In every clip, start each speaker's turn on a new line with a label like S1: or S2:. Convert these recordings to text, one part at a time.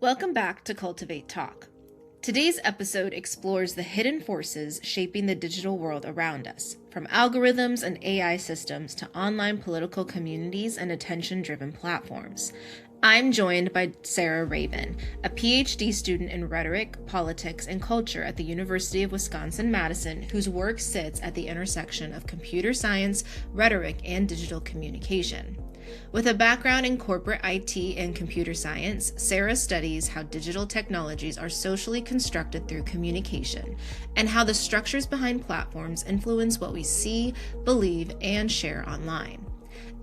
S1: Welcome back to Cultivate Talk. Today's episode explores the hidden forces shaping the digital world around us, from algorithms and AI systems to online political communities and attention-driven platforms. I'm joined by Sara Rabon, a PhD student in rhetoric, politics, and culture at the University of Wisconsin-Madison, whose work sits at the intersection of computer science, rhetoric, and digital communication. With a background in corporate IT and computer science, Sara studies how digital technologies are socially constructed through communication and how the structures behind platforms influence what we see, believe, and share online.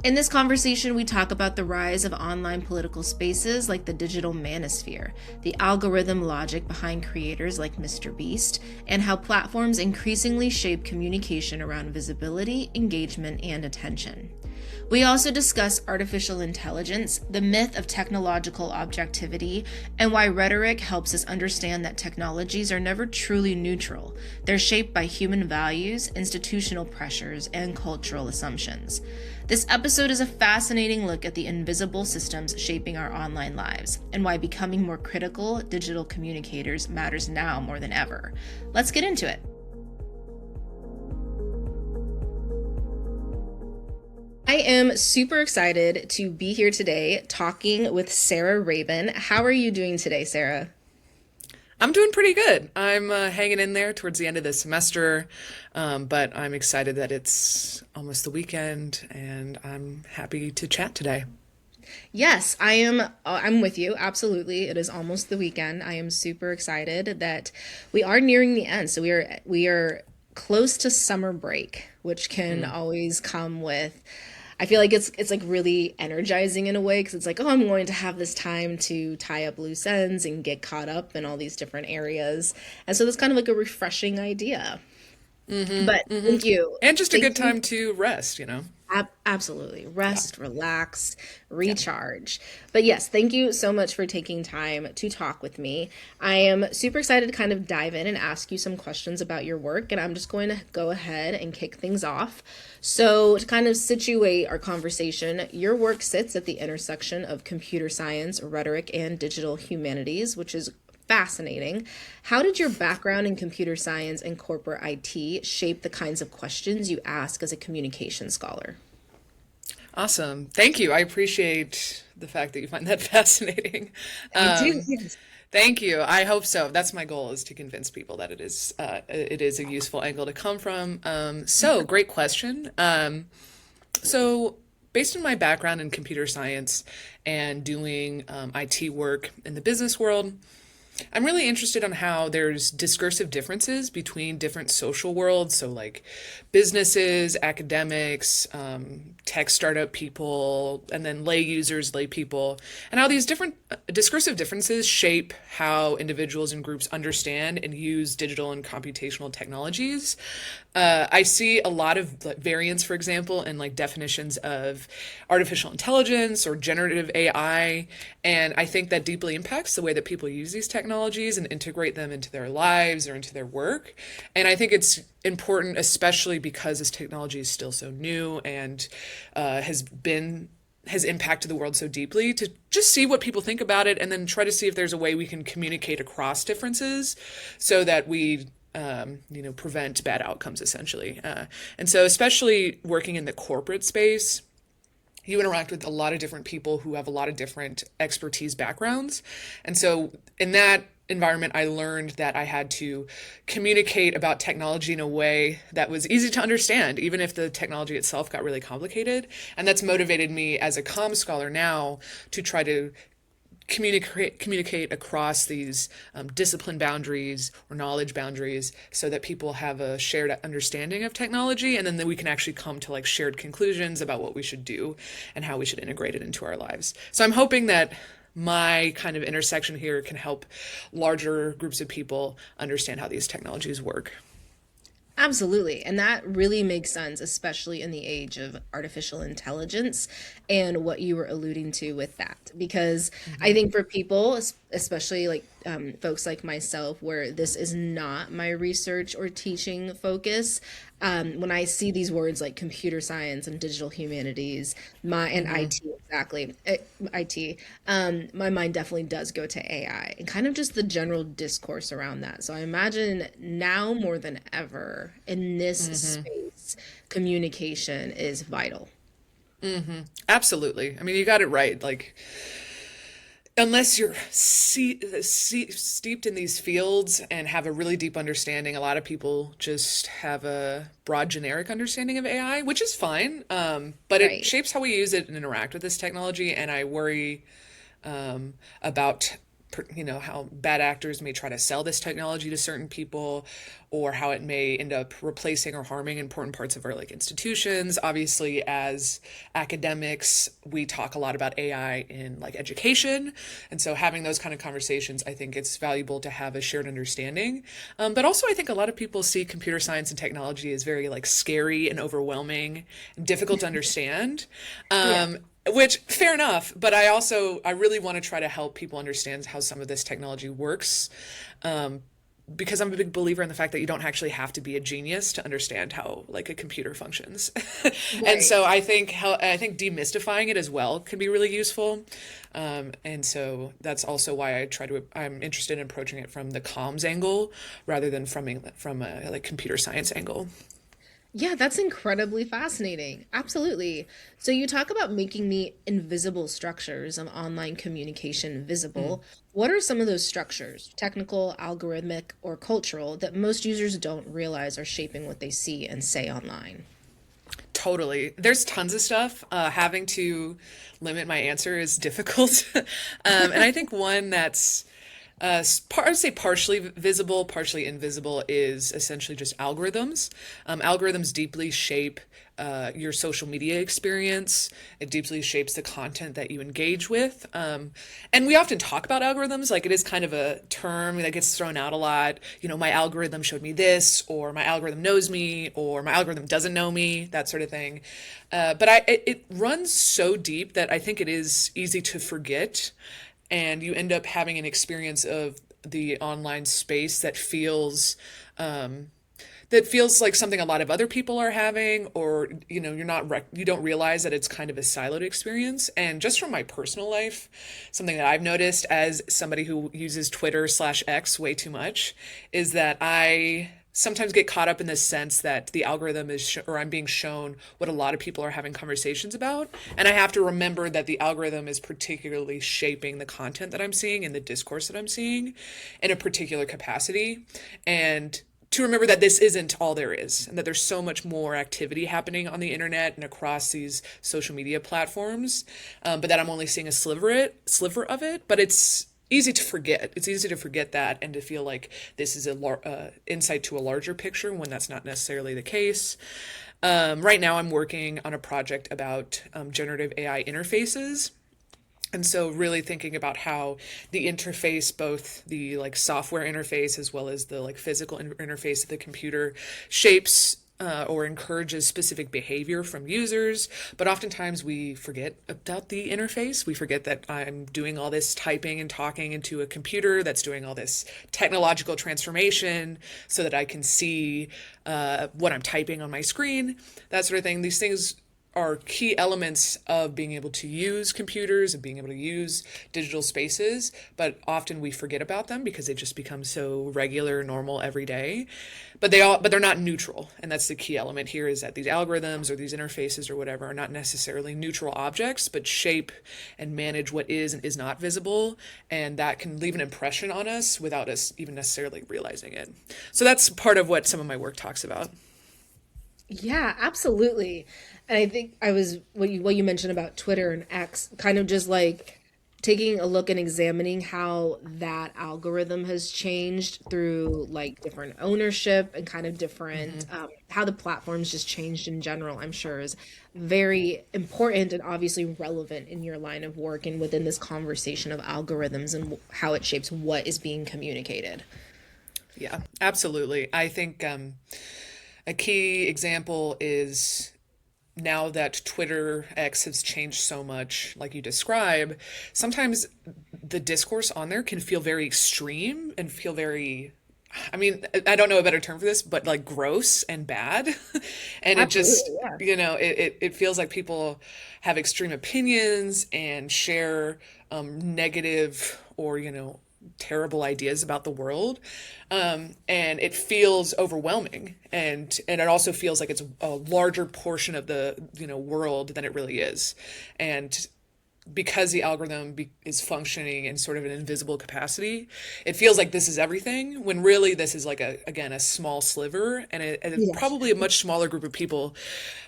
S1: In this conversation, we talk about the rise of online political spaces like the digital manosphere, the algorithm logic behind creators like MrBeast, and how platforms increasingly shape communication around visibility, engagement, and attention. We also discuss artificial intelligence, the myth of technological objectivity, and why rhetoric helps us understand that technologies are never truly neutral. They're shaped by human values, institutional pressures, and cultural assumptions. This episode is a fascinating look at the invisible systems shaping our online lives and why becoming more critical digital communicators matters now more than ever. Let's get into it. I am super excited to be here today talking with Sara Rabon. How are you doing today, Sara?
S2: I'm doing pretty good. I'm hanging in there towards the end of the semester, but I'm excited that it's almost the weekend, and I'm happy to chat today.
S1: Yes, I am. I'm with you. Absolutely. It is almost the weekend. I am super excited that we are nearing the end. So we are close to summer break, which can always come with, I feel like it's like really energizing in a way because it's like, oh, I'm going to have this time to tie up loose ends and get caught up in all these different areas. And so that's kind of like a refreshing idea. But thank you.
S2: And just a
S1: Thank
S2: good
S1: you.
S2: time to rest.
S1: Absolutely.
S2: Yeah,
S1: Rest, relax,
S2: yeah.
S1: recharge. But yes, thank you so much for taking time to talk with me. I am super excited to kind of dive in and ask you some questions about your work, and I'm just going to go ahead and kick things off. So, to kind of situate our conversation, your work sits at the intersection of computer science, rhetoric, and digital humanities, which is fascinating. How did your background in computer science and corporate IT shape the kinds of questions you ask as a communication scholar?
S2: Awesome. Thank you. I appreciate the fact that you find that fascinating.
S1: I do,
S2: Um,
S1: yes.
S2: Thank you. I hope so. That's my goal, is to convince people that it is a useful angle to come from. So great question. So based on my background in computer science and doing IT work in the business world, I'm really interested on how there's discursive differences between different social worlds. So, like businesses, academics, tech startup people, and then lay users, lay people, and how these different discursive differences shape how individuals and groups understand and use digital and computational technologies. I see a lot of like, variance, for example, in like definitions of artificial intelligence or generative AI, and I think that deeply impacts the way that people use these technologies and integrate them into their lives or into their work. And I think it's important, especially because this technology is still so new and has impacted the world so deeply, to just see what people think about it and then try to see if there's a way we can communicate across differences so that we prevent bad outcomes essentially. And so, especially working in the corporate space, you interact with a lot of different people who have a lot of different expertise backgrounds. And so, in that environment, I learned that I had to communicate about technology in a way that was easy to understand, even if the technology itself got really complicated. And that's motivated me as a comm scholar now to try to communicate across these discipline boundaries or knowledge boundaries so that people have a shared understanding of technology, and then we can actually come to like shared conclusions about what we should do and how we should integrate it into our lives. So I'm hoping that my kind of intersection here can help larger groups of people understand how these technologies work.
S1: Absolutely. And that really makes sense, especially in the age of artificial intelligence and what you were alluding to with that. Because I think for people, especially like folks like myself, where this is not my research or teaching focus. When I see these words like computer science and digital humanities, and IT, exactly, IT, my mind definitely does go to AI and kind of just the general discourse around that. So I imagine now more than ever in this space, communication is vital.
S2: Absolutely. I mean, you got it right. Like, unless you're steeped in these fields and have a really deep understanding, a lot of people just have a broad generic understanding of AI, which is fine. But it
S1: Right.
S2: shapes how we use it and interact with this technology. And I worry about how bad actors may try to sell this technology to certain people, or how it may end up replacing or harming important parts of our like institutions. Obviously, as academics, we talk a lot about AI in like education, and so having those kind of conversations, I think it's valuable to have a shared understanding. But also, I think a lot of people see computer science and technology as very like scary and overwhelming and difficult to understand.
S1: Yeah.
S2: Which, fair enough, but I really want to try to help people understand how some of this technology works, because I'm a big believer in the fact that you don't actually have to be a genius to understand how like a computer functions. And
S1: Right.
S2: so I think demystifying it as well can be really useful. And so that's also why I'm interested in approaching it from the comms angle rather than from a like computer science angle.
S1: Yeah, that's incredibly fascinating. Absolutely. So you talk about making the invisible structures of online communication visible. What are some of those structures, technical, algorithmic, or cultural, that most users don't realize are shaping what they see and say online?
S2: Totally. There's tons of stuff. Having to limit my answer is difficult. And I think one that's I'd say partially visible, partially invisible is essentially just algorithms. Algorithms deeply shape your social media experience. It deeply shapes the content that you engage with. And we often talk about algorithms like it is kind of a term that gets thrown out a lot. You know, my algorithm showed me this, or my algorithm knows me, or my algorithm doesn't know me, that sort of thing. It runs so deep that I think it is easy to forget, and you end up having an experience of the online space that feels like something a lot of other people are having, or you don't realize that it's kind of a siloed experience. And just from my personal life, something that I've noticed as somebody who uses Twitter/X way too much is that I sometimes get caught up in this sense that the algorithm or I'm being shown what a lot of people are having conversations about, and I have to remember that the algorithm is particularly shaping the content that I'm seeing and the discourse that I'm seeing in a particular capacity, and to remember that this isn't all there is, and that there's so much more activity happening on the internet and across these social media platforms, but that I'm only seeing a sliver of it. But it's easy to forget. It's easy to forget that and to feel like this is a insight to a larger picture when that's not necessarily the case. Right now, I'm working on a project about generative AI interfaces. And so really thinking about how the interface, both the like software interface as well as the like physical interface of the computer, shapes or encourages specific behavior from users. But oftentimes we forget about the interface. We forget that I'm doing all this typing and talking into a computer that's doing all this technological transformation so that I can see what I'm typing on my screen, that sort of thing. These things are key elements of being able to use computers and being able to use digital spaces, but often we forget about them because they just become so regular, normal, every day. But they're not neutral, and that's the key element here: is that these algorithms or these interfaces or whatever are not necessarily neutral objects, but shape and manage what is and is not visible, and that can leave an impression on us without us even necessarily realizing it. So that's part of what some of my work talks about.
S1: Yeah, absolutely. And I think I was what you mentioned about Twitter and X, kind of just like taking a look and examining how that algorithm has changed through like different ownership and kind of different how the platforms just changed in general, I'm sure is very important and obviously relevant in your line of work and within this conversation of algorithms and how it shapes what is being communicated.
S2: Yeah, absolutely. I think a key example is now that Twitter X has changed so much, like you describe, sometimes the discourse on there can feel very extreme and feel very, I mean, I don't know a better term for this, but like gross and bad. And it just,
S1: Absolutely, yeah.
S2: it feels like people have extreme opinions and share negative or, terrible ideas about the world. And it feels overwhelming. And it also feels like it's a larger portion of the, world than it really is. And because the algorithm is functioning in sort of an invisible capacity, it feels like this is everything when really this is like again a small sliver, and
S1: Yes.
S2: probably a much smaller group of people,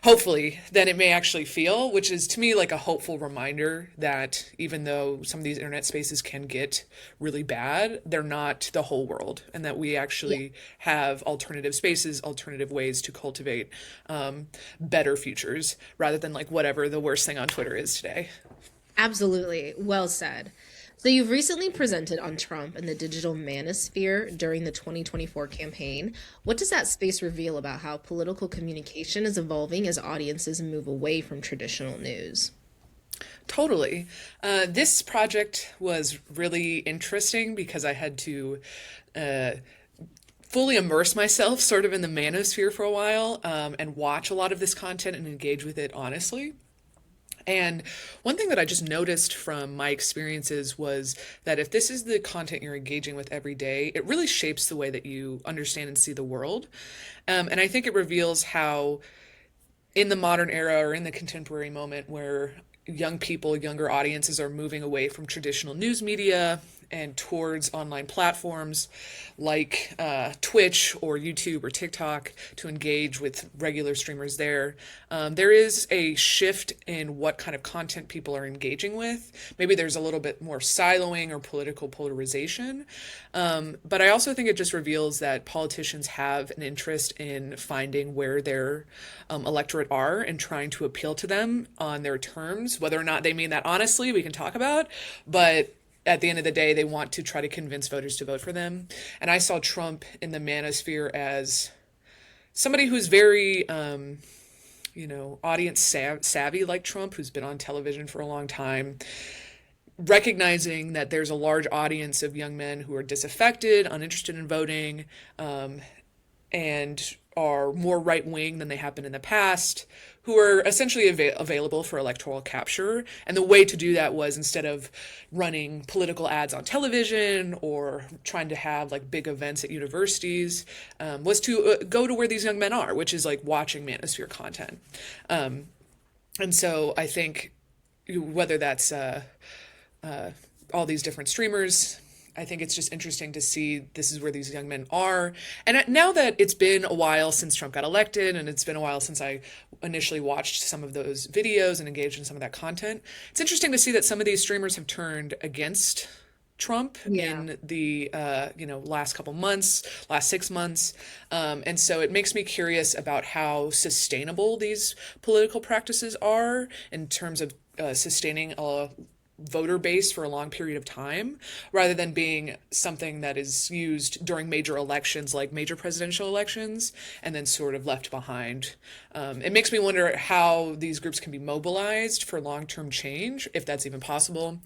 S2: hopefully, than it may actually feel, which is to me like a hopeful reminder that even though some of these internet spaces can get really bad, they're not the whole world, and that we
S1: Yeah.
S2: actually have alternative spaces, alternative ways to cultivate better futures rather than like whatever the worst thing on Twitter is today.
S1: Absolutely. Well said. So you've recently presented on Trump and the digital manosphere during the 2024 campaign. What does that space reveal about how political communication is evolving as audiences move away from traditional news?
S2: Totally. This project was really interesting because I had to uh, fully immerse myself sort of in the manosphere for a while, and watch a lot of this content and engage with it honestly. And one thing that I just noticed from my experiences was that if this is the content you're engaging with every day, it really shapes the way that you understand and see the world. And I think it reveals how in the modern era or in the contemporary moment where young people, younger audiences are moving away from traditional news media and towards online platforms like Twitch or YouTube or TikTok to engage with regular streamers there. There is a shift in what kind of content people are engaging with. Maybe there's a little bit more siloing or political polarization. But I also think it just reveals that politicians have an interest in finding where their electorate are and trying to appeal to them on their terms. Whether or not they mean that honestly, we can talk about. But at the end of the day, they want to try to convince voters to vote for them. And I saw Trump in the manosphere as somebody who's very, audience savvy like Trump, who's been on television for a long time, recognizing that there's a large audience of young men who are disaffected, uninterested in voting, and are more right wing than they have been in the past, who are essentially available for electoral capture. And the way to do that was, instead of running political ads on television or trying to have like big events at universities, was to go to where these young men are, which is like watching Manosphere content. And so I think whether that's all these different streamers, I think it's just interesting to see this is where these young men are. And now that it's been a while since Trump got elected, and it's been a while since I initially watched some of those videos and engaged in some of that content, it's interesting to see that some of these streamers have turned against Trump
S1: Yeah.
S2: in the last couple months, last 6 months, and so it makes me curious about how sustainable these political practices are in terms of sustaining a voter base for a long period of time, rather than being something that is used during major elections like major presidential elections and then sort of left behind. It makes me wonder how these groups can be mobilized for long-term change, if that's even possible.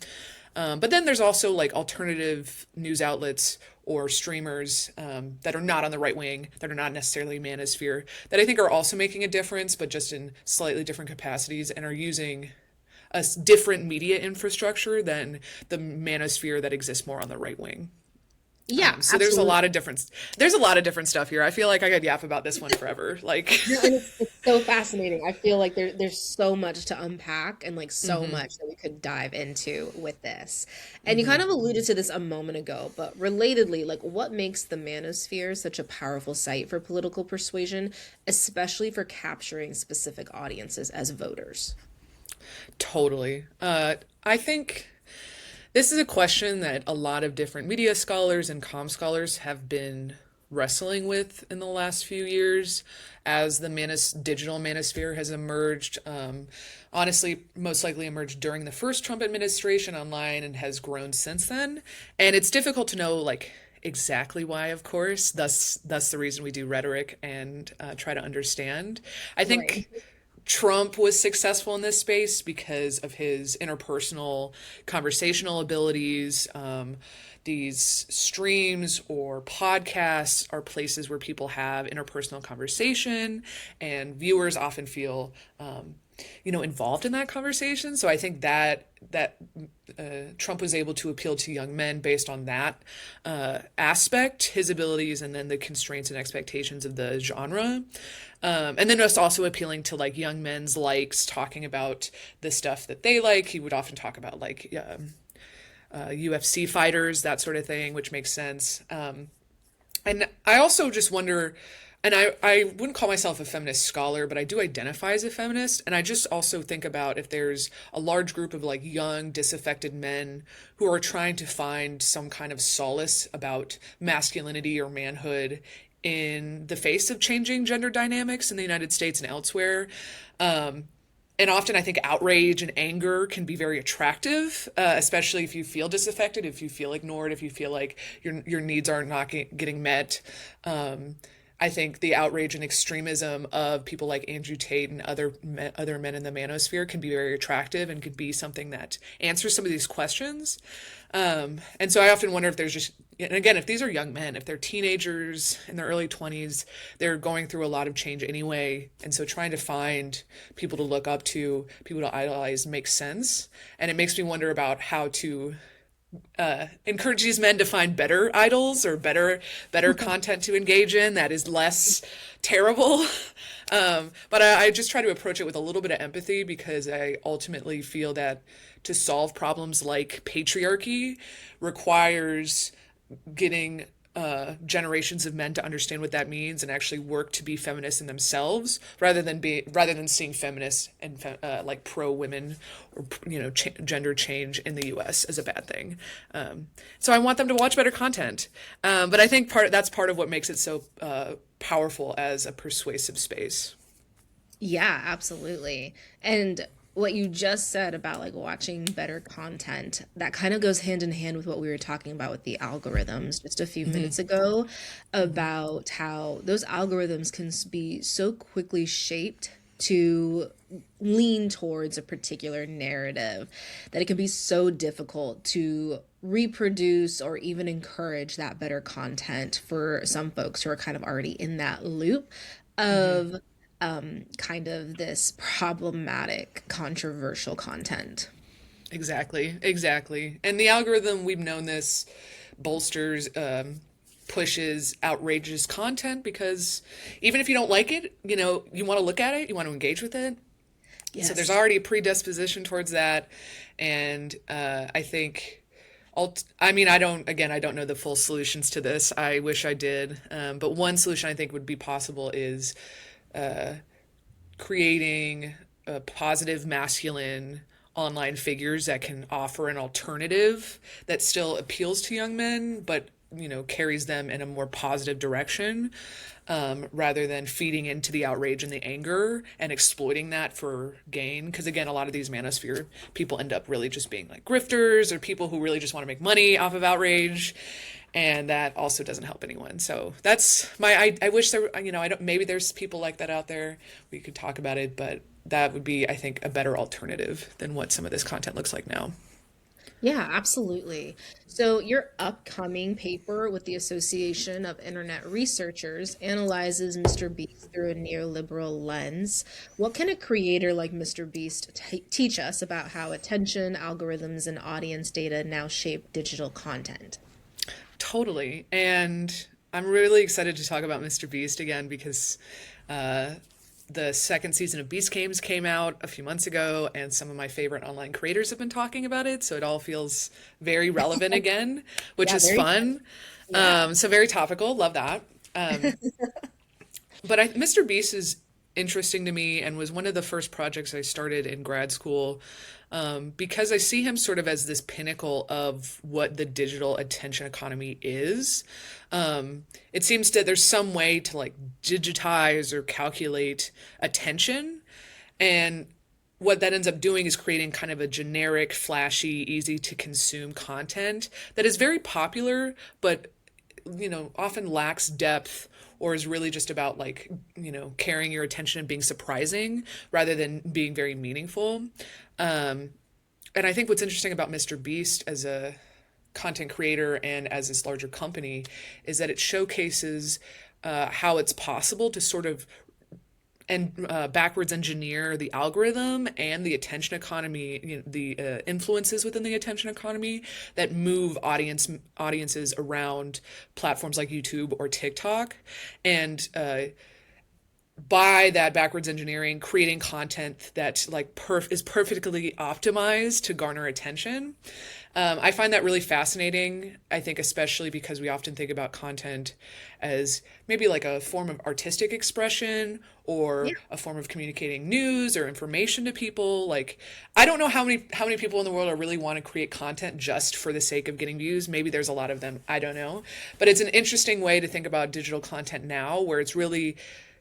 S2: But then there's also like alternative news outlets or streamers that are not on the right wing, that are not necessarily manosphere, that I think are also making a difference, but just in slightly different capacities, and are using a different media infrastructure than the manosphere that exists more on the right wing.
S1: Yeah,
S2: So there's a
S1: absolutely.
S2: lot of different stuff here. I feel like I could yap about this one forever. Like,
S1: No, and it's so fascinating. I feel like there's so much to unpack and like so much that we could dive into with this. And you kind of alluded to this a moment ago, but relatedly, like what makes the manosphere such a powerful site for political persuasion, especially for capturing specific audiences as voters?
S2: totally. I think this is a question that a lot of different media scholars and comm scholars have been wrestling with in the last few years as the digital manosphere has emerged. Honestly, most likely emerged during the first Trump administration online and has grown since then. And it's difficult to know, like, exactly why, of course. Thus the reason we do rhetoric and try to understand. I
S1: Right.
S2: think Trump was successful in this space because of his interpersonal conversational abilities. These streams or podcasts are places where people have interpersonal conversation, and viewers often feel, involved in that conversation. So I think that Trump was able to appeal to young men based on that aspect, his abilities, and then the constraints and expectations of the genre. And then it's also appealing to like young men's likes, talking about the stuff that they like. He would often talk about like UFC fighters, that sort of thing, which makes sense. And I also just wonder, and I wouldn't call myself a feminist scholar, but I do identify as a feminist. And I just also think about if there's a large group of like young, disaffected men who are trying to find some kind of solace about masculinity or manhood in the face of changing gender dynamics in the United States and elsewhere. And often I think outrage and anger can be very attractive, especially if you feel disaffected, if you feel ignored, if you feel like your needs are not getting met. I think the outrage and extremism of people like Andrew Tate and other men in the manosphere can be very attractive and could be something that answers some of these questions. And so I often wonder if there's just, and again, if these are young men, if they're teenagers in their early 20s, they're going through a lot of change anyway. And so trying to find people to look up to, people to idolize makes sense. And it makes me wonder about how to encourage these men to find better idols or better content to engage in that is less terrible. But I just try to approach it with a little bit of empathy, because I ultimately feel that to solve problems like patriarchy requires getting generations of men to understand what that means and actually work to be feminists in themselves, rather than seeing feminists and like pro women or gender change in the U.S. as a bad thing. So I want them to watch better content, but I think that's part of what makes it so powerful as a persuasive space.
S1: Yeah, absolutely. And what you just said about like watching better content, that kind of goes hand in hand with what we were talking about with the algorithms just a few minutes ago, about how those algorithms can be so quickly shaped to lean towards a particular narrative that it can be so difficult to reproduce or even encourage that better content for some folks who are kind of already in that loop of kind of this problematic, controversial content.
S2: Exactly. And the algorithm, we've known this, bolsters, pushes outrageous content, because even if you don't like it, you want to look at it, you want to engage with it. So there's
S1: Yes.
S2: already a predisposition towards that. And I think, I don't know the full solutions to this. I wish I did. But one solution I think would be possible is creating a positive masculine online figures that can offer an alternative that still appeals to young men, but carries them in a more positive direction, rather than feeding into the outrage and the anger and exploiting that for gain. Because again, a lot of these manosphere people end up really just being like grifters or people who really just want to make money off of outrage, and that also doesn't help anyone. So that's I wish there, I don't, maybe there's people like that out there. We could talk about it, but that would be, I think, a better alternative than what some of this content looks like now.
S1: Yeah, absolutely. So, your upcoming paper with the Association of Internet Researchers analyzes Mr. Beast through a neoliberal lens. What can a creator like Mr. Beast teach us about how attention, algorithms, and audience data now shape digital content?
S2: Totally. And I'm really excited to talk about MrBeast again, because the second season of Beast Games came out a few months ago, and some of my favorite online creators have been talking about it. So it all feels very relevant again, which
S1: Yeah,
S2: is
S1: very good.
S2: fun.
S1: Yeah.
S2: So very topical. Love that. But MrBeast is interesting to me and was one of the first projects I started in grad school, because I see him sort of as this pinnacle of what the digital attention economy is. It seems that there's some way to like digitize or calculate attention, and what that ends up doing is creating kind of a generic, flashy, easy to consume content that is very popular, but often lacks depth or is really just about like, carrying your attention and being surprising rather than being very meaningful. And I think what's interesting about MrBeast as a content creator and as this larger company is that it showcases how it's possible to sort of backwards engineer the algorithm and the attention economy, the influences within the attention economy that move audiences around platforms like YouTube or TikTok, and by that backwards engineering, creating content that like is perfectly optimized to garner attention. I find that really fascinating. I think especially because we often think about content as maybe like a form of artistic expression or
S1: Yeah.
S2: a form of communicating news or information to people. Like, I don't know how many people in the world are really want to create content just for the sake of getting views. Maybe there's a lot of them. I don't know, but it's an interesting way to think about digital content now, where it's really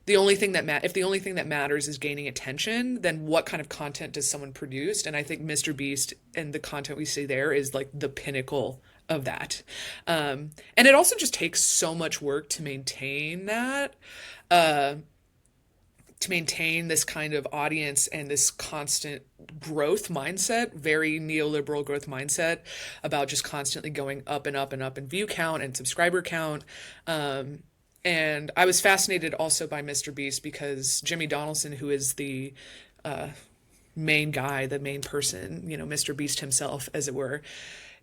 S2: the only thing that if the only thing that matters is gaining attention, then what kind of content does someone produce? And I think MrBeast and the content we see there is like the pinnacle of that. And it also just takes so much work to maintain that, to maintain this kind of audience and this constant growth mindset, very neoliberal growth mindset about just constantly going up and up and up in view count and subscriber count. And I was fascinated also by MrBeast because Jimmy Donaldson, who is the main guy, the main person, MrBeast himself, as it were,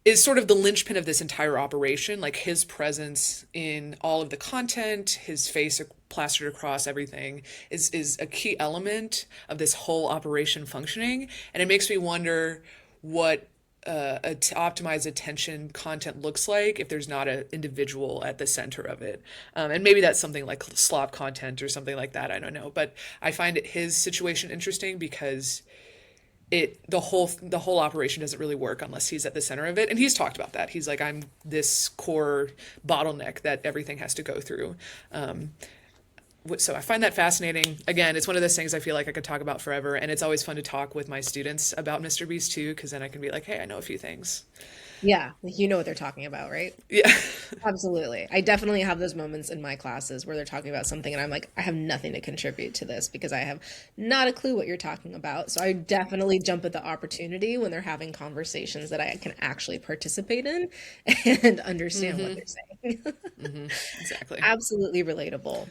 S2: is sort of the linchpin of this entire operation. Like his presence in all of the content, his face plastered across everything is a key element of this whole operation functioning. And it makes me wonder what optimized attention content looks like if there's not an individual at the center of it. And maybe that's something like slop content or something like that. I don't know. But I find his situation interesting because the whole operation doesn't really work unless he's at the center of it. And he's talked about that. He's like, I'm this core bottleneck that everything has to go through. So I find that fascinating. Again, it's one of those things I feel like I could talk about forever, and it's always fun to talk with my students about MrBeast too, because then I can be like, hey, I know a few things.
S1: Yeah, you know what they're talking about, right?
S2: Yeah.
S1: Absolutely. I definitely have those moments in my classes where they're talking about something and I'm like, I have nothing to contribute to this because I have not a clue what you're talking about. So I definitely jump at the opportunity when they're having conversations that I can actually participate in and understand what they're saying.
S2: Exactly.
S1: Absolutely relatable.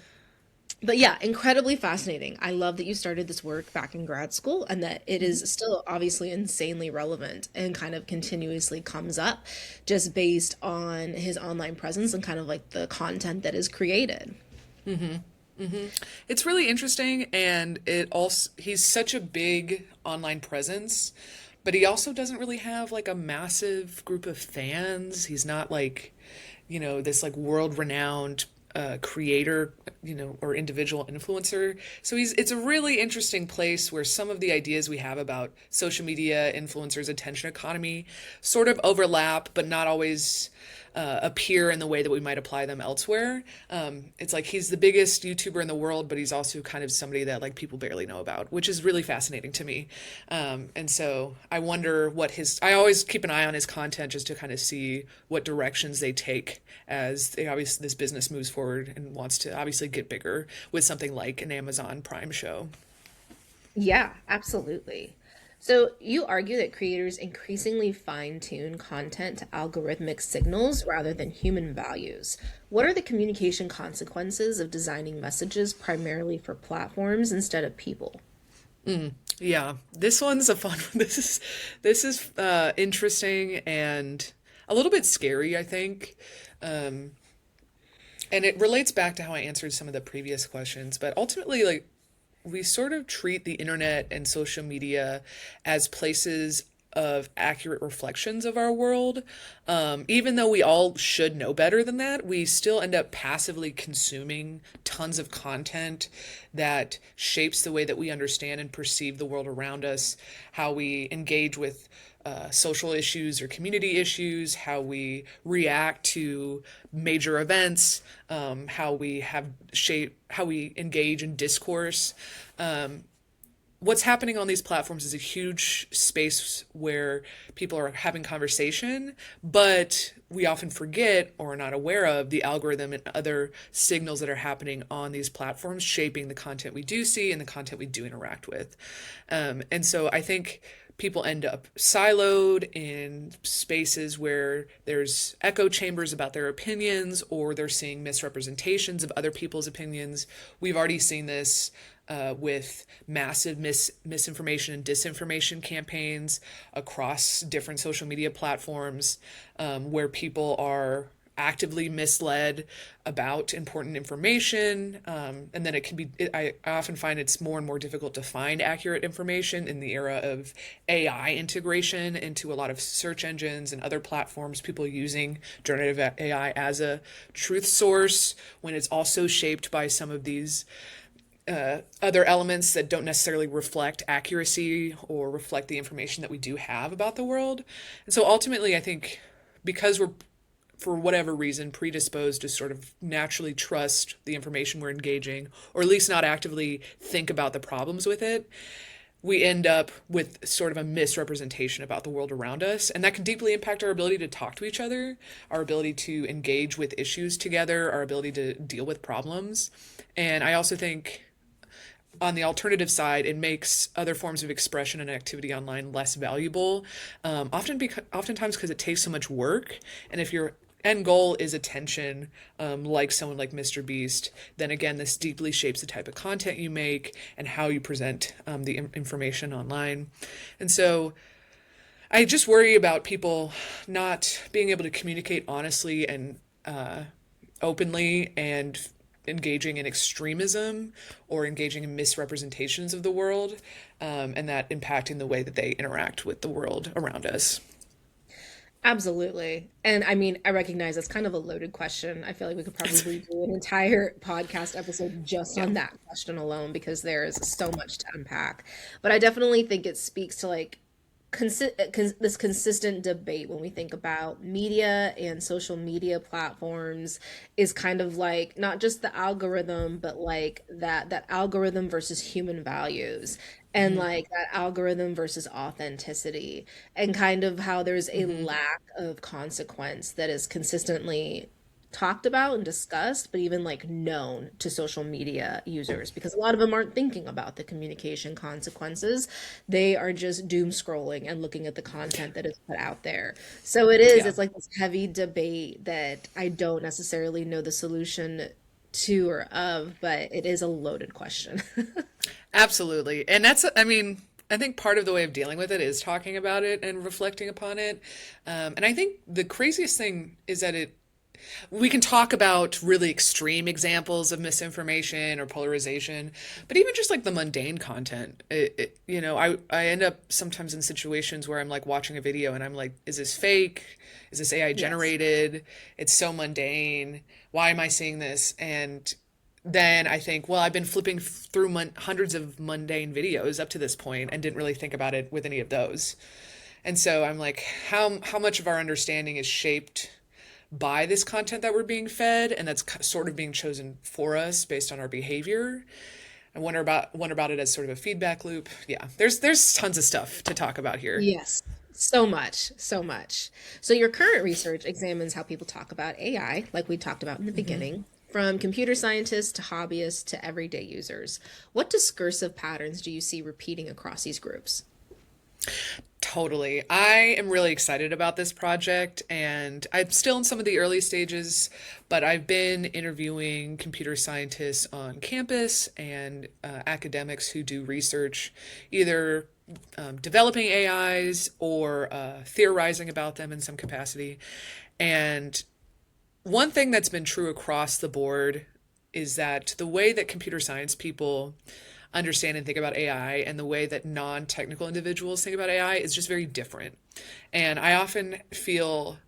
S1: But yeah, incredibly fascinating. I love that you started this work back in grad school and that it is still obviously insanely relevant and kind of continuously comes up just based on his online presence and kind of like the content that is created.
S2: It's really interesting, and he's such a big online presence, but he also doesn't really have like a massive group of fans. He's not like, this like world renowned creator, or individual influencer. So it's a really interesting place where some of the ideas we have about social media, influencers, attention economy sort of overlap, but not always appear in the way that we might apply them elsewhere. It's like he's the biggest YouTuber in the world, but he's also kind of somebody that like people barely know about, which is really fascinating to me. And so I wonder I always keep an eye on his content just to kind of see what directions they take as this business moves forward and wants to obviously get bigger with something like an Amazon Prime show.
S1: Yeah, absolutely. So you argue that creators increasingly fine-tune content to algorithmic signals rather than human values. What are the communication consequences of designing messages primarily for platforms instead of people?
S2: Yeah, this one's a fun one. This is interesting and a little bit scary, I think. And it relates back to how I answered some of the previous questions, but ultimately, like, we sort of treat the internet and social media as places of accurate reflections of our world. Even though we all should know better than that, we still end up passively consuming tons of content that shapes the way that we understand and perceive the world around us, how we engage with social issues or community issues, how we react to major events, how we engage in discourse. What's happening on these platforms is a huge space where people are having conversation, but we often forget or are not aware of the algorithm and other signals that are happening on these platforms, shaping the content we do see and the content we do interact with. And so I think people end up siloed in spaces where there's echo chambers about their opinions, or they're seeing misrepresentations of other people's opinions. We've already seen this with massive misinformation and disinformation campaigns across different social media platforms, where people are actively misled about important information. And then it can be, I often find it's more and more difficult to find accurate information in the era of AI integration into a lot of search engines and other platforms, people using generative AI as a truth source when it's also shaped by some of these other elements that don't necessarily reflect accuracy or reflect the information that we do have about the world. And so ultimately, I think because we're, for whatever reason, predisposed to sort of naturally trust the information we're engaging, or at least not actively think about the problems with it, we end up with sort of a misrepresentation about the world around us. And that can deeply impact our ability to talk to each other, our ability to engage with issues together, our ability to deal with problems. And I also think on the alternative side, it makes other forms of expression and activity online less valuable, oftentimes because it takes so much work. And if your end goal is attention, like someone like MrBeast, then again, this deeply shapes the type of content you make and how you present the information online. And so I just worry about people not being able to communicate honestly and openly, and engaging in extremism or engaging in misrepresentations of the world, and that impacting the way that they interact with the world around us.
S1: Absolutely. And I mean, I recognize it's kind of a loaded question. I feel like we could probably do an entire podcast episode just
S2: Yeah.
S1: on that question alone because there's so much to unpack. But I definitely think it speaks to like this consistent debate when we think about media and social media platforms is kind of like not just the algorithm, but like that algorithm versus human values, and
S2: Mm-hmm.
S1: like that algorithm versus authenticity, and kind of how there's a
S2: Mm-hmm.
S1: lack of consequence that is consistently talked about and discussed, but even like known to social media users because a lot of them aren't thinking about the communication consequences. They are just doom scrolling and looking at the content that is put out there. So
S2: Yeah.
S1: it's like this heavy debate that I don't necessarily know the solution to or of, but it is a loaded question.
S2: Absolutely. And that's, I mean, I think part of the way of dealing with it is talking about it and reflecting upon it. And I think the craziest thing is that we can talk about really extreme examples of misinformation or polarization, but even just like the mundane content, I end up sometimes in situations where I'm like watching a video and I'm like, is this fake? Is this AI
S1: Yes.
S2: generated? It's so mundane. Why am I seeing this? And then I think, well, I've been flipping through hundreds of mundane videos up to this point and didn't really think about it with any of those. And so I'm like, how much of our understanding is shaped by this content that we're being fed, and that's sort of being chosen for us based on our behavior. I wonder about it as sort of a feedback loop. Yeah, there's tons of stuff to talk about here.
S1: Yes. So much, so much. So your current research examines how people talk about AI, like we talked about in the beginning, from computer scientists to hobbyists to everyday users. What discursive patterns do you see repeating across these groups?
S2: Totally. I am really excited about this project, and I'm still in some of the early stages, but I've been interviewing computer scientists on campus and academics who do research, either developing AIs or theorizing about them in some capacity. And one thing that's been true across the board is that the way that computer science people understand and think about AI and the way that non-technical individuals think about AI is just very different. And I often feel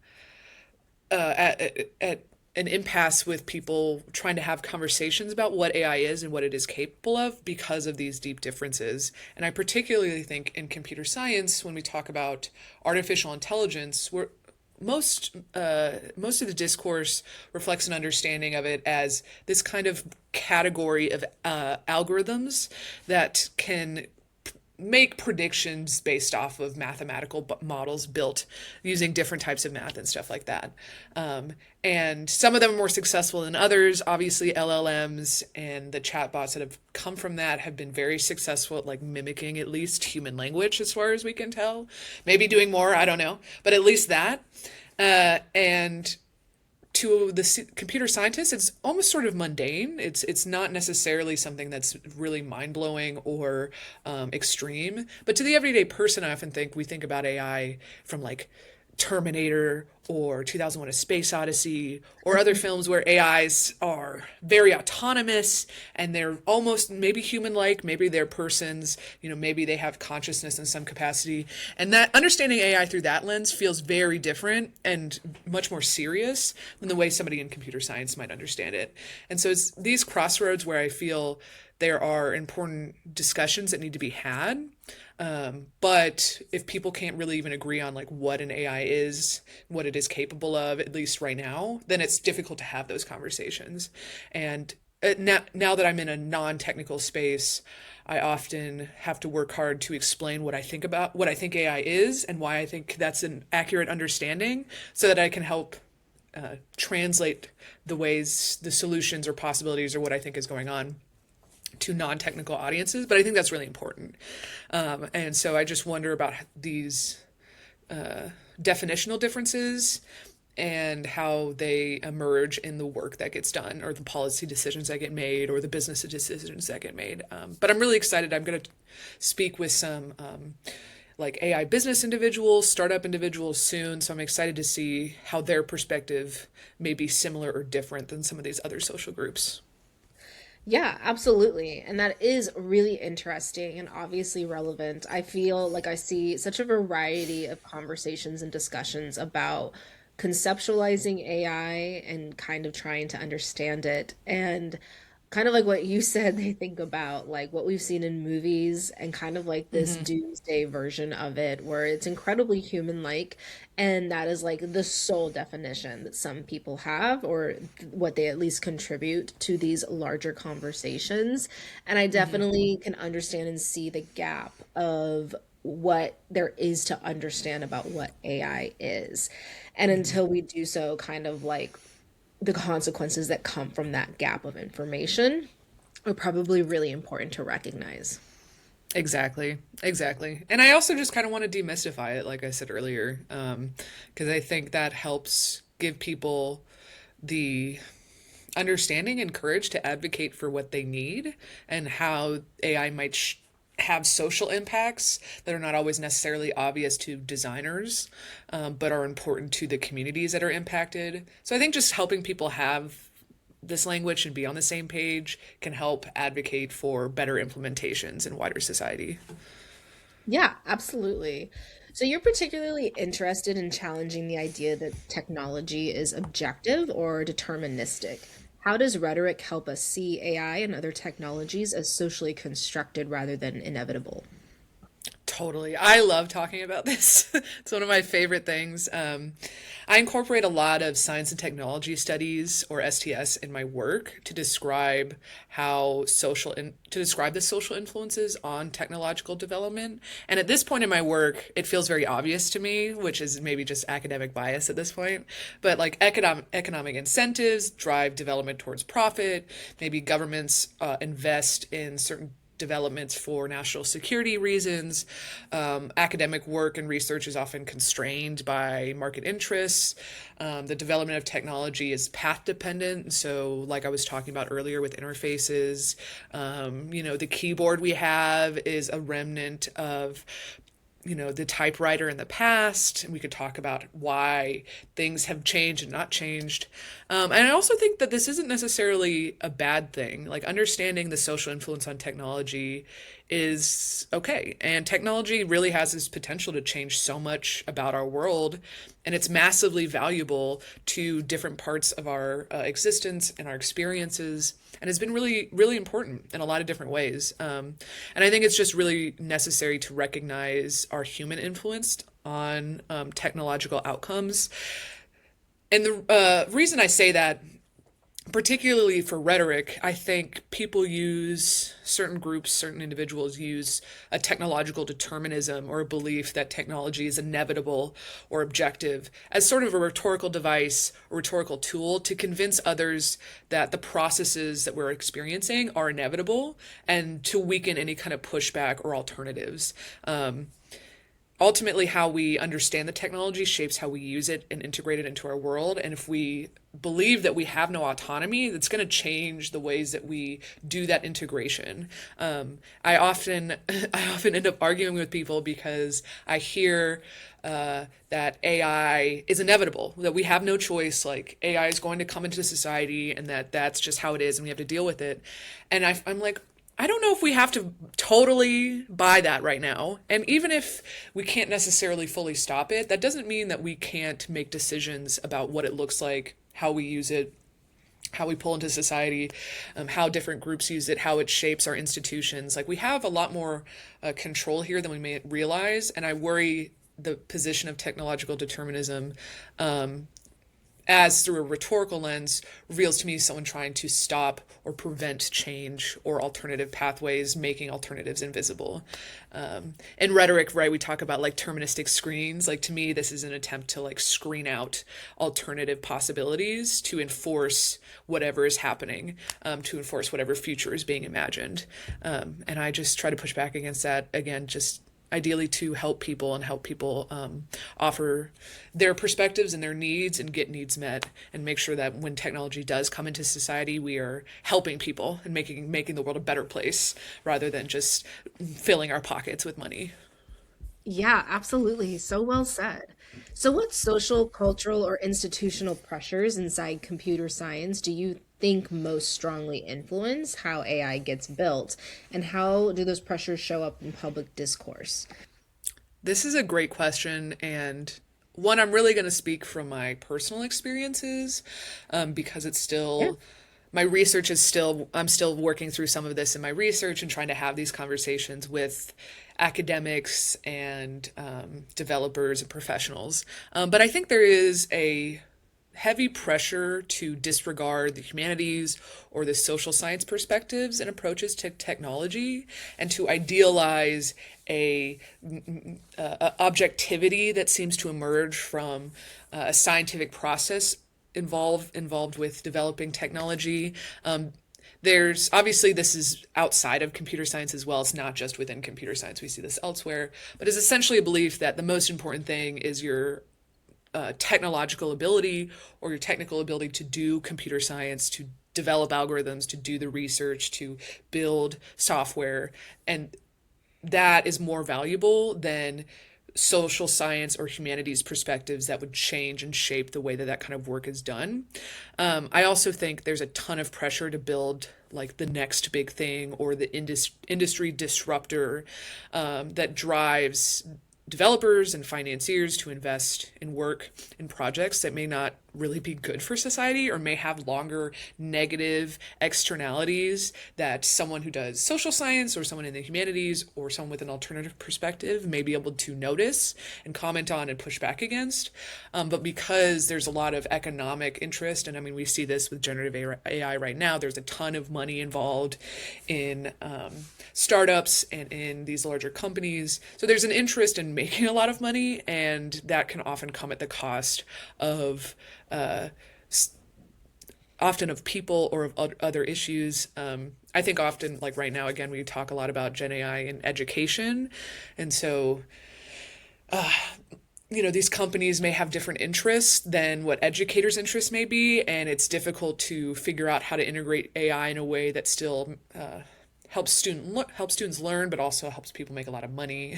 S2: at an impasse with people trying to have conversations about what AI is and what it is capable of because of these deep differences. And I particularly think in computer science, when we talk about artificial intelligence, most of the discourse reflects an understanding of it as this kind of category of algorithms that can make predictions based off of mathematical models built using different types of math and stuff like that. And some of them are more successful than others. Obviously, LLMs and the chatbots that have come from that have been very successful at like mimicking at least human language, as far as we can tell. Maybe doing more, I don't know, but at least that. And to the computer scientists, it's almost sort of mundane. It's not necessarily something that's really mind blowing or extreme. But to the everyday person, I often think we think about AI from like Terminator or 2001: A Space Odyssey or other films where AIs are very autonomous and they're almost maybe human-like, maybe they're persons, maybe they have consciousness in some capacity. And that understanding AI through that lens feels very different and much more serious than the way somebody in computer science might understand it. And so it's these crossroads where I feel there are important discussions that need to be had. But if people can't really even agree on like what an AI is, what it is capable of, at least right now, then it's difficult to have those conversations. And now that I'm in a non-technical space, I often have to work hard to explain what I think AI is and why I think that's an accurate understanding so that I can help translate the solutions or possibilities or what I think is going on to non-technical audiences, but I think that's really important. And so I just wonder about these definitional differences and how they emerge in the work that gets done or the policy decisions that get made or the business decisions that get made. But I'm really excited. I'm going to speak with some like AI business individuals, startup individuals soon. So I'm excited to see how their perspective may be similar or different than some of these other social groups.
S1: Yeah, absolutely. And that is really interesting and obviously relevant. I feel like I see such a variety of conversations and discussions about conceptualizing AI and kind of trying to understand it. And kind of like what you said, they think about like what we've seen in movies and kind of like this
S2: Hmm.
S1: doomsday version of it where it's incredibly human-like, and that is like the sole definition that some people have or what they at least contribute to these larger conversations. And I
S2: Hmm.
S1: definitely can understand and see the gap of what there is to understand about what AI is. And
S2: Hmm.
S1: until we do so, kind of like the consequences that come from that gap of information are probably really important to recognize.
S2: Exactly, exactly. And I also just kind of want to demystify it, like I said earlier, because I think that helps give people the understanding and courage to advocate for what they need and how AI might have social impacts that are not always necessarily obvious to designers, but are important to the communities that are impacted. So I think just helping people have this language and be on the same page can help advocate for better implementations in wider society.
S1: Yeah, absolutely. So you're particularly interested in challenging the idea that technology is objective or deterministic. How does rhetoric help us see AI and other technologies as socially constructed rather than inevitable?
S2: Totally. I love talking about this. It's one of my favorite things. I incorporate a lot of science and technology studies, or STS, in my work to describe to describe the social influences on technological development. And at this point in my work, it feels very obvious to me, which is maybe just academic bias at this point. But like economic incentives drive development towards profit. Maybe governments invest in certain developments for national security reasons. Academic work and research is often constrained by market interests. The development of technology is path dependent. So, like I was talking about earlier with interfaces, the keyboard we have is a remnant of the typewriter in the past. And we could talk about why things have changed and not changed. And I also think that this isn't necessarily a bad thing. Like understanding the social influence on technology is okay. And technology really has this potential to change so much about our world. And it's massively valuable to different parts of our existence and our experiences. And it's been really, really important in a lot of different ways. And I think it's just really necessary to recognize our human influence on technological outcomes. And the reason I say that particularly for rhetoric, I think people use, certain groups, certain individuals use a technological determinism or a belief that technology is inevitable or objective as sort of a rhetorical device or rhetorical tool to convince others that the processes that we're experiencing are inevitable and to weaken any kind of pushback or alternatives. Ultimately, how we understand the technology shapes how we use it and integrate it into our world. And if we believe that we have no autonomy, that's going to change the ways that we do that integration. I often end up arguing with people because I hear that AI is inevitable, that we have no choice, like AI is going to come into society and that that's just how it is and we have to deal with it. And I'm like, I don't know if we have to totally buy that right now. And even if we can't necessarily fully stop it, that doesn't mean that we can't make decisions about what it looks like, how we use it, how we pull into society, how different groups use it, how it shapes our institutions. Like we have a lot more control here than we may realize. And I worry the position of technological determinism as through a rhetorical lens reveals to me someone trying to stop or prevent change or alternative pathways, making alternatives invisible. In rhetoric, right, we talk about like terministic screens. Like to me, this is an attempt to like screen out alternative possibilities to enforce whatever is happening, to enforce whatever future is being imagined. And I just try to push back against that, again, just ideally to help people and help people offer their perspectives and their needs and get needs met and make sure that when technology does come into society, we are helping people and making the world a better place rather than just filling our pockets with money.
S1: Yeah, absolutely. So well said. So, what social, cultural, or institutional pressures inside computer science do you think most strongly influence how AI gets built? And how do those pressures show up in public discourse?
S2: This is a great question, and one I'm really going to speak from my personal experiences because it's
S1: Yeah.
S2: still my research is still I'm still working through some of this in my research and trying to have these conversations with academics and developers and professionals. But I think there is a heavy pressure to disregard the humanities or the social science perspectives and approaches to technology and to idealize a, a objectivity that seems to emerge from a scientific process involved with developing technology. There's obviously this is outside of computer science as well. It's not just within computer science. We see this elsewhere, but it's essentially a belief that the most important thing is your technological ability or your technical ability to do computer science, to develop algorithms, to do the research, to build software. And that is more valuable than social science or humanities perspectives that would change and shape the way that that kind of work is done. I also think there's a ton of pressure to build like the next big thing or the industry disruptor that drives developers and financiers to invest in work in projects that may not really be good for society or may have longer negative externalities that someone who does social science or someone in the humanities or someone with an alternative perspective may be able to notice and comment on and push back against. But because there's a lot of economic interest, and I mean, we see this with generative AI right now, there's a ton of money involved in startups and in these larger companies. So there's an interest in making a lot of money, and that can often come at the cost of often of people or of other issues. I think often, like right now, again, we talk a lot about Gen AI in education. And so, these companies may have different interests than what educators' interests may be. And it's difficult to figure out how to integrate AI in a way that still helps students learn, but also helps people make a lot of money.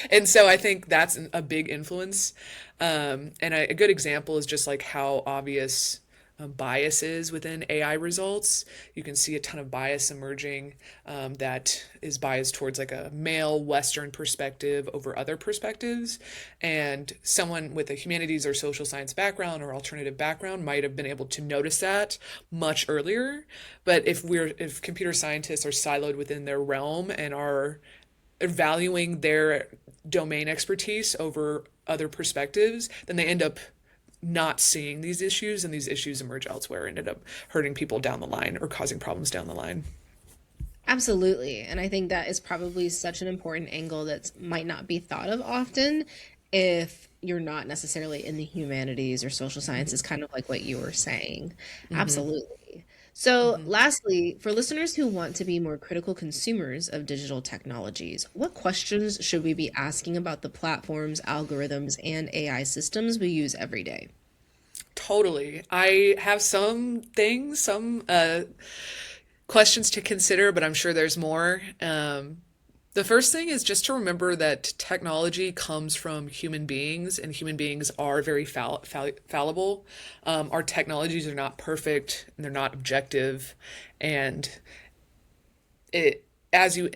S2: And so I think that's a big influence. And a good example is just like how obvious biases within AI results. You can see a ton of bias emerging that is biased towards like a male Western perspective over other perspectives. And someone with a humanities or social science background or alternative background might have been able to notice that much earlier. But if computer scientists are siloed within their realm and are valuing their domain expertise over other perspectives, then they end up not seeing these issues, and these issues emerge elsewhere, ended up hurting people down the line or causing problems down the line.
S1: Absolutely. And I think that is probably such an important angle that might not be thought of often if you're not necessarily in the humanities or social sciences, kind of like what you were saying. Absolutely. So, lastly, for listeners who want to be more critical consumers of digital technologies, what questions should we be asking about the platforms, algorithms, and AI systems we use every day?
S2: Totally. I have some things, some questions to consider, but I'm sure there's more. The first thing is just to remember that technology comes from human beings, and human beings are very fallible. Our technologies are not perfect, and they're not objective, and it as you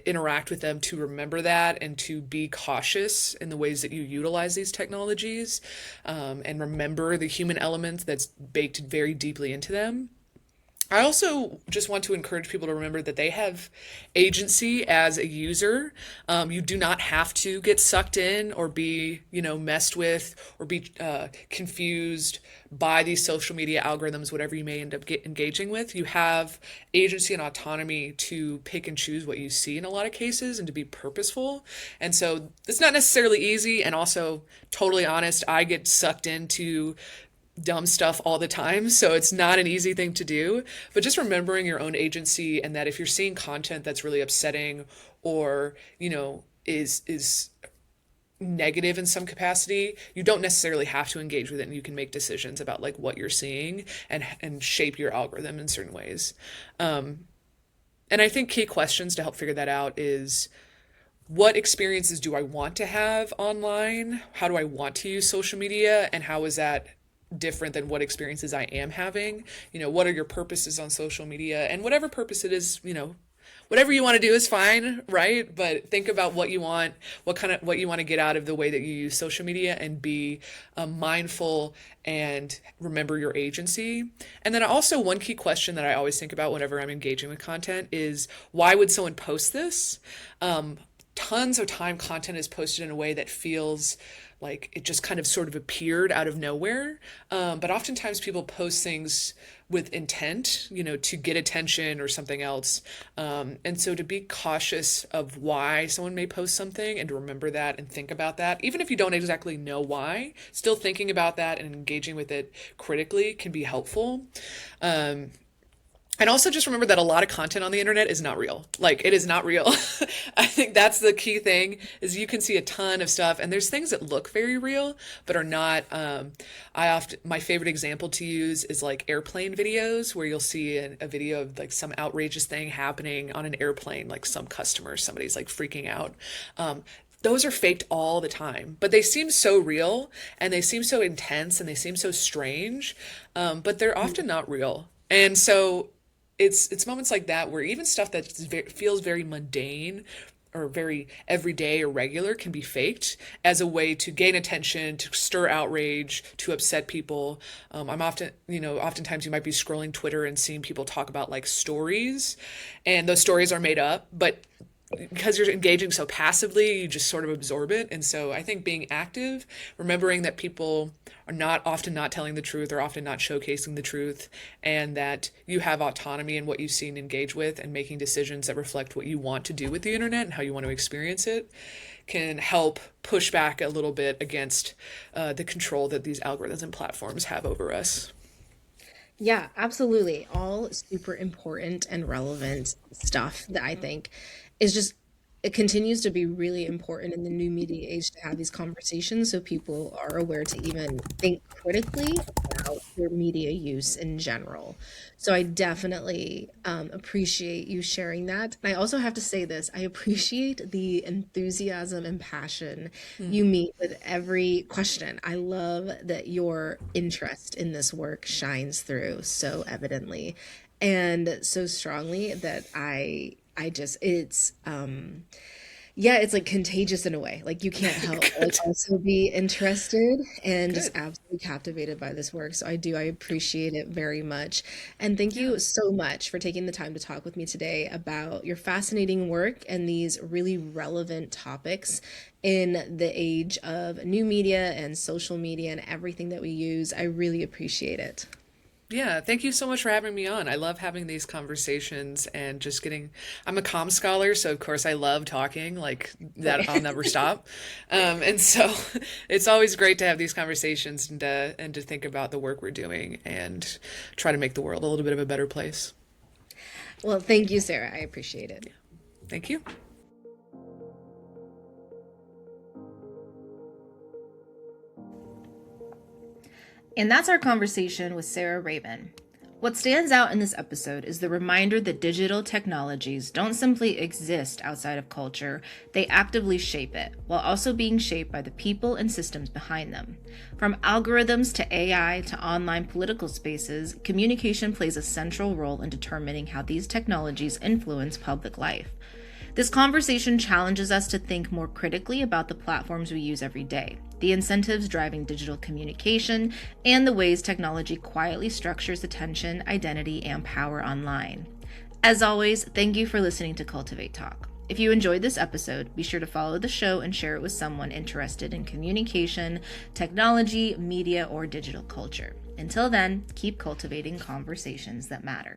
S2: interact with them, to remember that and to be cautious in the ways that you utilize these technologies, and remember the human element that's baked very deeply into them. I also just want to encourage people to remember that they have agency as a user. You do not have to get sucked in or be, messed with or be confused by these social media algorithms, whatever you may end up engaging with. You have agency and autonomy to pick and choose what you see in a lot of cases and to be purposeful. And so it's not necessarily easy. And also, totally honest, I get sucked into dumb stuff all the time, so it's not an easy thing to do. But just remembering your own agency, and that if you're seeing content that's really upsetting or is negative in some capacity, you don't necessarily have to engage with it, and you can make decisions about like what you're seeing and shape your algorithm in certain ways. And I think key questions to help figure that out is, what experiences do I want to have online? How do I want to use social media? And how is that different than what experiences I am having? What are your purposes on social media? And whatever purpose it is, whatever you want to do is fine, right? But think about what you want, what you want to get out of the way that you use social media, and be mindful and remember your agency. And then also, one key question that I always think about whenever I'm engaging with content is, why would someone post this? Tons of time content is posted in a way that feels like it just kind of sort of appeared out of nowhere. But oftentimes people post things with intent, to get attention or something else. And so to be cautious of why someone may post something, and to remember that and think about that, even if you don't exactly know why, still thinking about that and engaging with it critically can be helpful. And also just remember that a lot of content on the internet is not real. Like, it is not real. I think that's the key thing, is you can see a ton of stuff, and there's things that look very real but are not. My favorite example to use is like airplane videos, where you'll see a video of like some outrageous thing happening on an airplane, like some customer, somebody's like freaking out. Those are faked all the time, but they seem so real, and they seem so intense, and they seem so strange, but they're often not real. And so it's moments like that where even stuff that feels very mundane or very everyday or regular can be faked as a way to gain attention, to stir outrage, to upset people. Oftentimes you might be scrolling Twitter and seeing people talk about like stories, and those stories are made up, but because you're engaging so passively, you just sort of absorb it. And so I think being active, remembering that people are often not telling the truth, or often not showcasing the truth, and that you have autonomy in what you see and engage with, and making decisions that reflect what you want to do with the internet and how you want to experience it, can help push back a little bit against the control that these algorithms and platforms have over us.
S1: Yeah, absolutely. All super important and relevant stuff that I think is just, it continues to be really important in the new media age to have these conversations so people are aware to even think critically about their media use in general. So I definitely appreciate you sharing that. And I also have to say this, I appreciate the enthusiasm and passion you meet with every question. I love that your interest in this work shines through so evidently and so strongly that I just, Yeah, it's like contagious in a way. Like you can't help but like
S2: Good.
S1: also be interested and just
S2: Good.
S1: absolutely captivated by this work. So I appreciate it very much. And thank
S2: Yeah.
S1: you so much for taking the time to talk with me today about your fascinating work and these really relevant topics in the age of new media and social media and everything that we use. I really appreciate it.
S2: Yeah, thank you so much for having me on. I love having these conversations and I'm a comm scholar, so of course I love talking, like that
S1: Right.
S2: I'll never stop. And so it's always great to have these conversations and to think about the work we're doing and try to make the world a little bit of a better place.
S1: Well, thank you, Sarah. I appreciate it.
S2: Thank you.
S1: And that's our conversation with Sara Rabon. What stands out in this episode is the reminder that digital technologies don't simply exist outside of culture, they actively shape it, while also being shaped by the people and systems behind them. From algorithms to AI to online political spaces, communication plays a central role in determining how these technologies influence public life. This conversation challenges us to think more critically about the platforms we use every day, the incentives driving digital communication, and the ways technology quietly structures attention, identity, and power online. As always, thank you for listening to Cultivate Talk. If you enjoyed this episode, be sure to follow the show and share it with someone interested in communication, technology, media, or digital culture. Until then, keep cultivating conversations that matter.